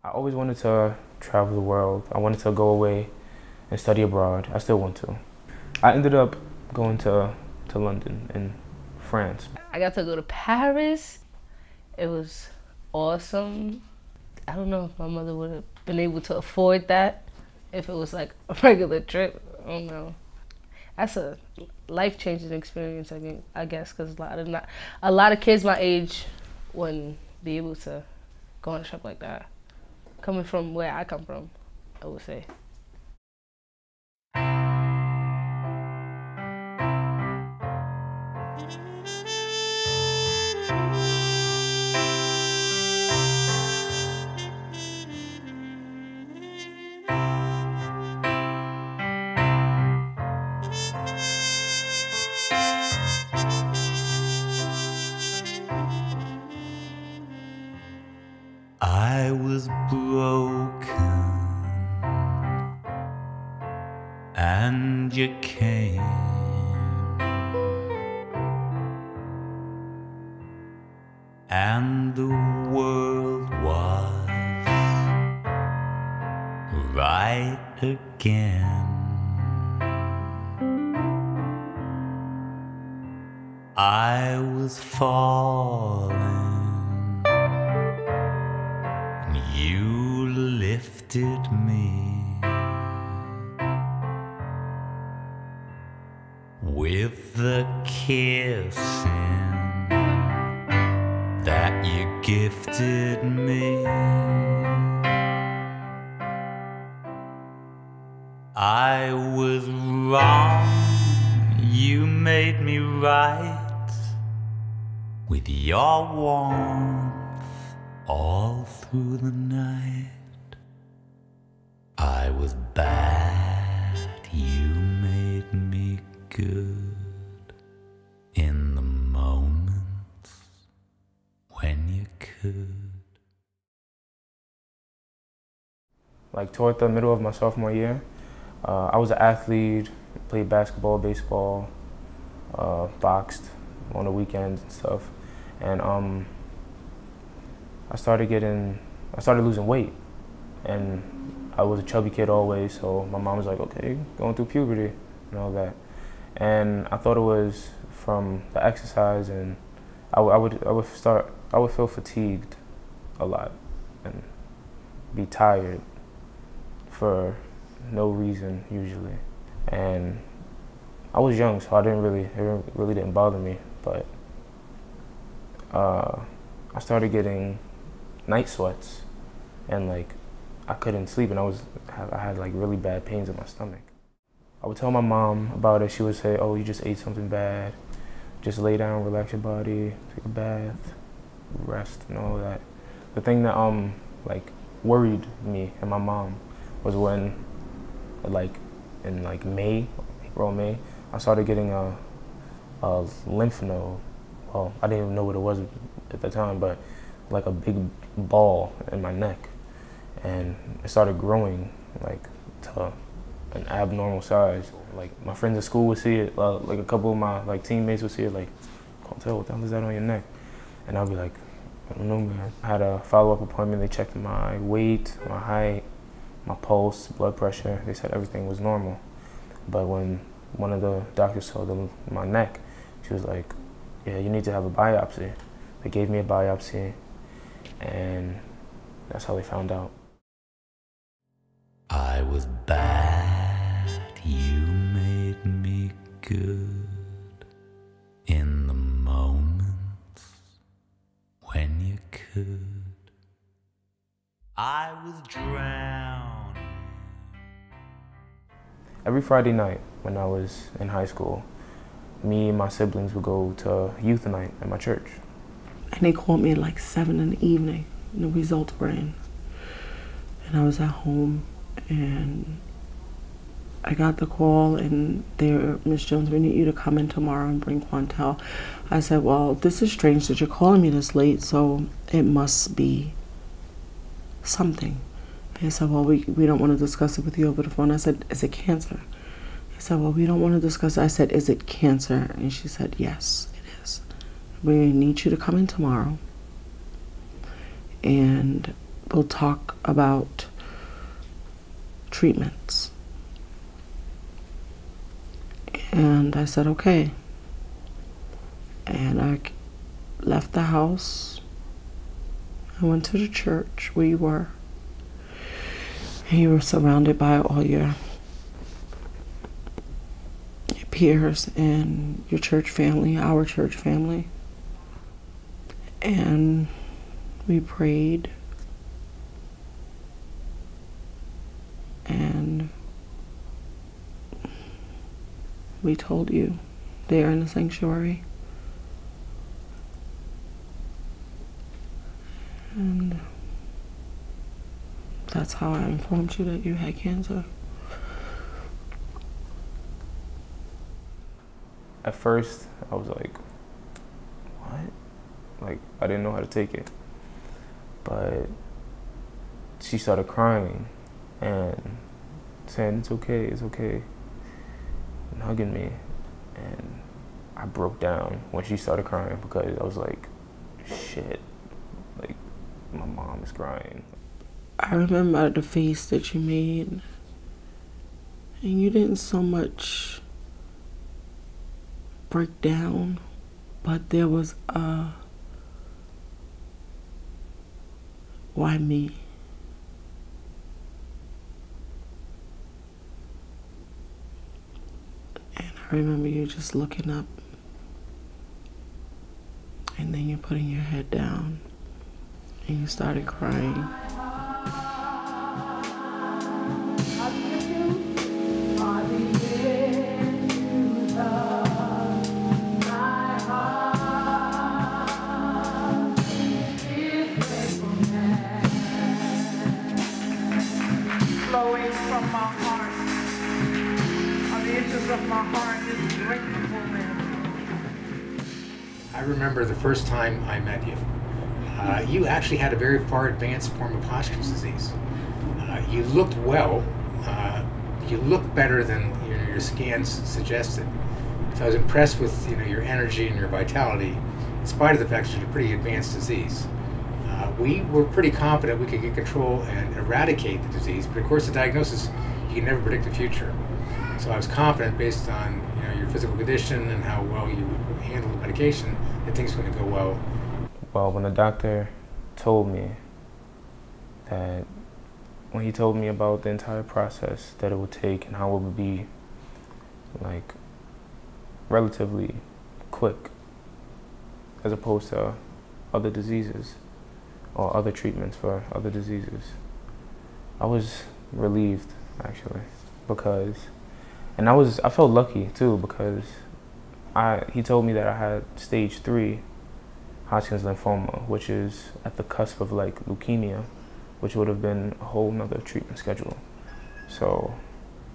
I always wanted to travel the world. I wanted to go away and study abroad. I still want to. I ended up going to London in France. I got to go to Paris. It was awesome. I don't know if my mother would have been able to afford that if it was like a regular trip. I don't know. That's a life-changing experience, I guess, because a lot of kids my age wouldn't be able to go on a trip like that. Coming from where I come from, I would say. I was broken and you came, and the world was right again. I was falling, you lifted me with the kissing that you gifted me. I was wrong, you made me right with your warmth all through the night. I was bad, you made me good in the moments when you could. Like toward the middle of my sophomore year, I was an athlete, played basketball, baseball, boxed on the weekends and stuff. And I started losing weight, and I was a chubby kid always, so my mom was like, okay, going through puberty and all that. And I thought it was from the exercise, and I would feel fatigued a lot and be tired for no reason usually. And I was young, so it really didn't bother me, but I started getting night sweats, and like I couldn't sleep, and I had like really bad pains in my stomach. I would tell my mom about it. She would say, oh, you just ate something bad. Just lay down, relax your body, take a bath, rest, and all that. The thing that like worried me and my mom was when in May, April, May, I started getting a lymph node. Well, I didn't even know what it was at the time, but like a big ball in my neck, and it started growing like to an abnormal size. Like my friends at school would see it, like a couple of my like teammates would see it, like, can't tell, what the hell is that on your neck? And I'd be like, I don't know, man. I had a follow-up appointment. They checked my weight, my height, my pulse, blood pressure. They said everything was normal. But when one of the doctors saw my neck, she was like, yeah, you need to have a biopsy. They gave me a biopsy, and that's how they found out. I was bad, you made me good in the moments when you could. I was drowning. Every Friday night when I was in high school, me and my siblings would go to youth night at my church. And they called me at like 7 in the evening, and the results were in. And I was at home, and I got the call, and they were, Miss Jones, we need you to come in tomorrow and bring Quantel. I said, well, this is strange that you're calling me this late, so it must be something. He said, well, we don't want to discuss it with you over the phone. I said, is it cancer? He said, well, we don't want to discuss it. I said, is it cancer? And she said, yes, it is. We need you to come in tomorrow and we'll talk about treatments. And I said, okay. And I left the house. I went to the church where you were. And you were surrounded by all your peers and your church family, our church family. And we prayed. And we told you there in the sanctuary. And that's how I informed you that you had cancer. At first, I was like, what? Like, I didn't know how to take it. But she started crying and saying, it's okay, and hugging me. And I broke down when she started crying because I was like, shit, like, my mom is crying. I remember the face that you made, and you didn't so much break down, but there was a, why me? And I remember you just looking up, and then you putting your head down, and you started crying. Flowing from my heart, on the edges of my heart is gratefulness. I remember the first time I met you. You actually had a very far advanced form of Hodgkin's disease. You looked well. You looked better than your scans suggested. So I was impressed with your energy and your vitality, in spite of the fact that you had a pretty advanced disease. We were pretty confident we could get control and eradicate the disease, but of course the diagnosis, you can never predict the future. So I was confident based on your physical condition and how well you handled the medication that things were going to go well. Well, when the doctor told me that, when he told me about the entire process that it would take and how it would be like relatively quick as opposed to other diseases or other treatments for other diseases, I was relieved actually, because, and I felt lucky too, because he told me that I had stage 3 Hodgkin's lymphoma, which is at the cusp of like leukemia, which would have been a whole nother treatment schedule. So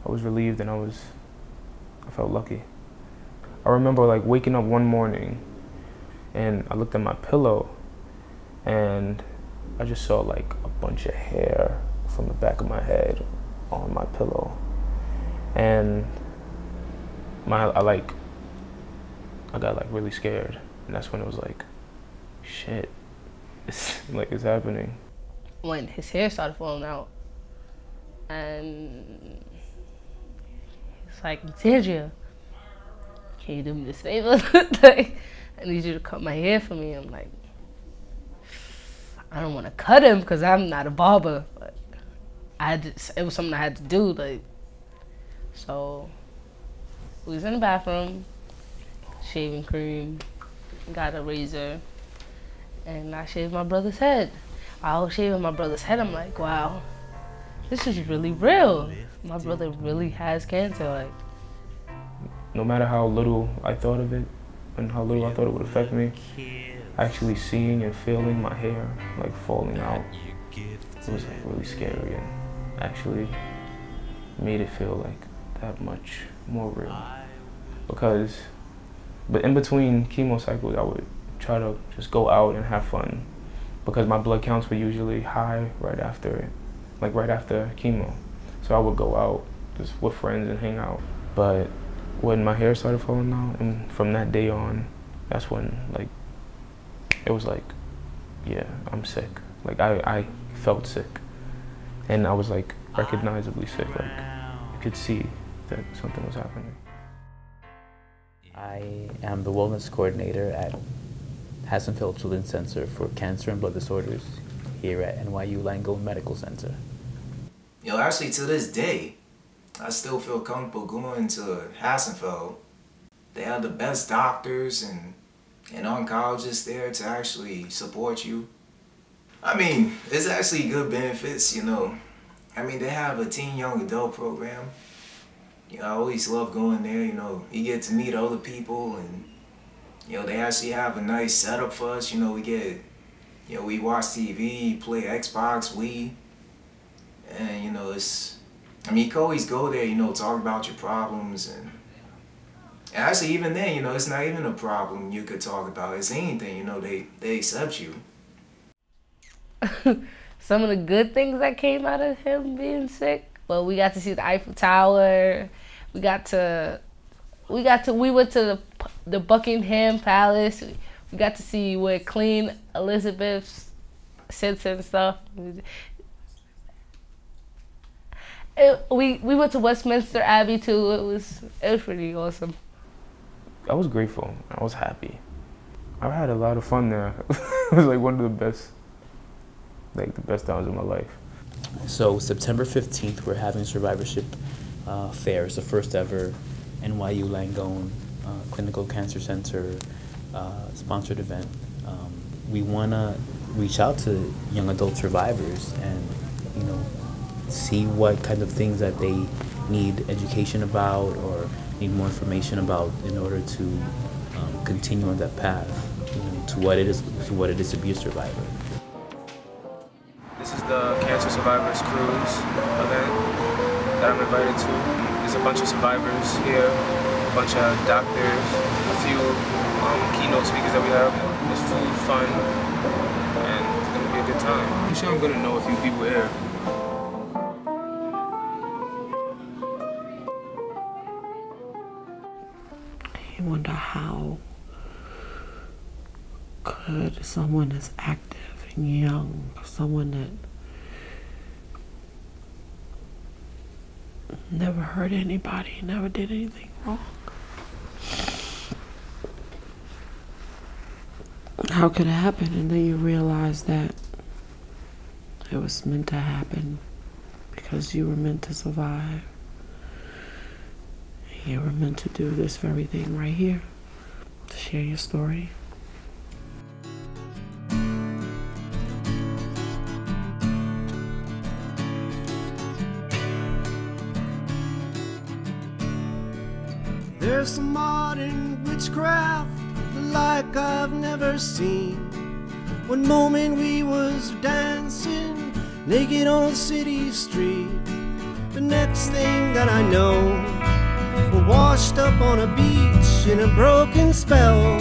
I was relieved and I felt lucky. I remember like waking up one morning and I looked at my pillow and I just saw like a bunch of hair from the back of my head on my pillow. And I got like really scared, and that's when it was like, shit, it's happening. When his hair started falling out, and he's like, Sandra, can you do me this favor? Like, I need you to cut my hair for me. I'm like, I don't want to cut him because I'm not a barber, but it was something I had to do. Like, so we was in the bathroom, shaving cream, got a razor, and I shaved my brother's head. I was shaving my brother's head. I'm like, wow, this is really real. My brother really has cancer. Like, no matter how little I thought of it and how little I thought it would affect me, actually seeing and feeling my hair like falling out, it was like really scary and actually made it feel like that much more real. But in between chemo cycles, I would try to just go out and have fun because my blood counts were usually high right after chemo. So I would go out just with friends and hang out. But when my hair started falling out, and from that day on, that's when like, it was like, yeah, I'm sick. Like I felt sick. And I was like recognizably sick, like you could see that something was happening. I am the wellness coordinator at Hassenfeld Children's Center for Cancer and Blood Disorders here at NYU Langone Medical Center. You know, actually to this day, I still feel comfortable going to Hassenfeld. They have the best doctors and oncologists there to actually support you. I mean, it's actually good benefits, you know. I mean, they have a teen young adult program. You know, I always love going there, you know. You get to meet other people and, you know, they actually have a nice setup for us. You know, we watch TV, play Xbox, Wii. And, you know, I mean, you can always go there, you know, talk about your problems. And actually, even then, you know, it's not even a problem you could talk about. It's anything, you know, they accept you. Some of the good things that came out of him being sick. Well, we got to see the Eiffel Tower. We went to the Buckingham Palace. We got to see where Queen Elizabeth sits and stuff. We went to Westminster Abbey too. It was pretty awesome. I was grateful. I was happy. I had a lot of fun there. It was like one of the best times of my life. So September 15th, we're having Survivorship Fair. It's the first ever NYU Langone Clinical Cancer Center sponsored event. We want to reach out to young adult survivors and, you know, see what kind of things that they need education about or need more information about in order to continue on that path, you know, to what it is to be a survivor. This is the Cancer Survivors Cruise event that I'm invited to. There's a bunch of survivors here, a bunch of doctors, a few keynote speakers that we have. There's food, fun, and it's gonna be a good time. I'm sure I'm gonna know a few people here. You wonder how could someone as active and young, someone that never hurt anybody, never did anything wrong, how could it happen? And then you realize that it was meant to happen because you were meant to survive. You were meant to do this very thing right here, to share your story. There's some modern witchcraft like I've never seen. One moment we was dancing naked on a city street. The next thing that I know, we're washed up on a beach in a broken spell.